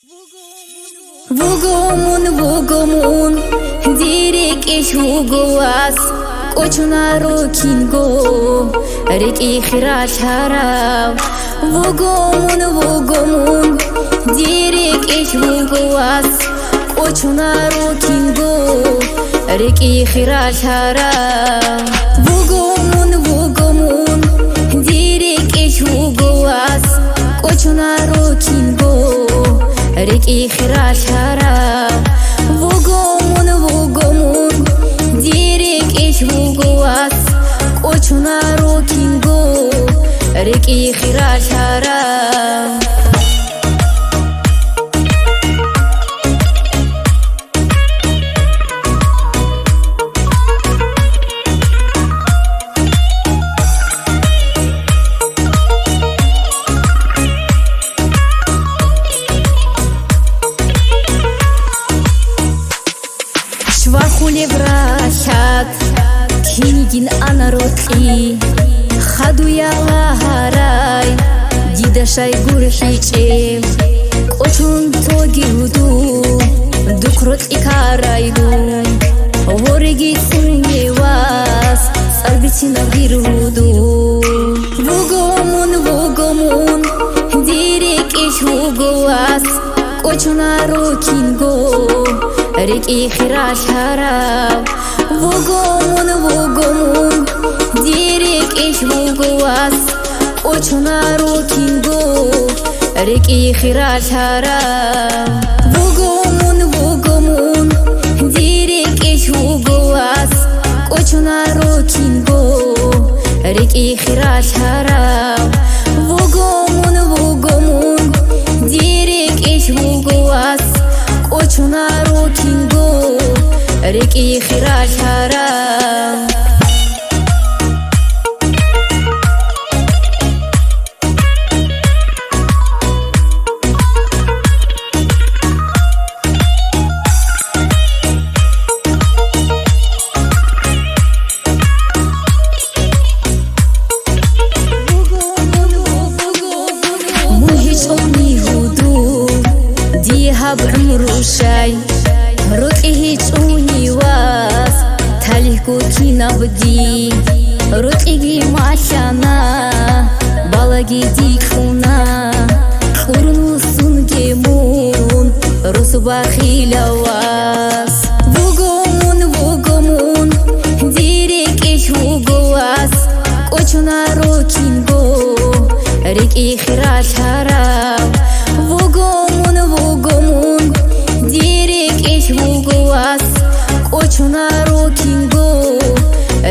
Vugomun direk ish vugoas Kochunaro kingo reki khirash harav Vugomun direk ish vugoas Kochunaro kingo reki khirash harav Vugomun direk ish vugoas Kochunaro kingo reki khirash harav Vugomun direk ish vugoas Kochunaro kingo reki khirash harav Швахули вращат, кинигин анаротки Хадуя лахарай, дидашай гурхичев Кочун тогиуду, дукрот икарайду Вореги суневас, сарбичина вируду Vugomun, direk ish vugoas Kochunaro kingo reki khirash harav Vugomun direk ish vugoas Kochunaro kingo reki khirash harav Vugomun direk ish vugoas Kochunaro kingo reki khirash harav Vugomun direk ish vugoas Kochunaro kingo reki khirash harav بعمرو شاي رقيه توني واس تاليكو كينا بدي رقيه معشانا بالاجي ديكونا خورنو سنجمون رسوبا خيلواس Vugomun direk ish vugoas Kochunaro kingo reki khirash harav Vugomun direk ish vugoas Kochunaro kingo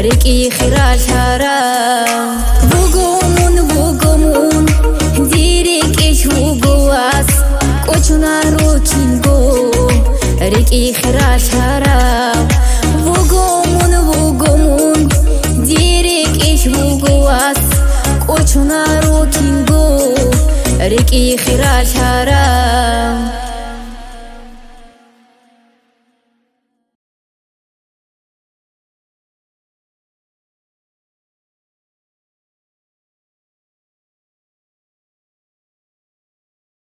reki khirash harav Vugomun direk ish vugoas Kochunaro kingo reki khirash harav Vugomun direk ish vugoas Kochunaro kingo reki khirash harav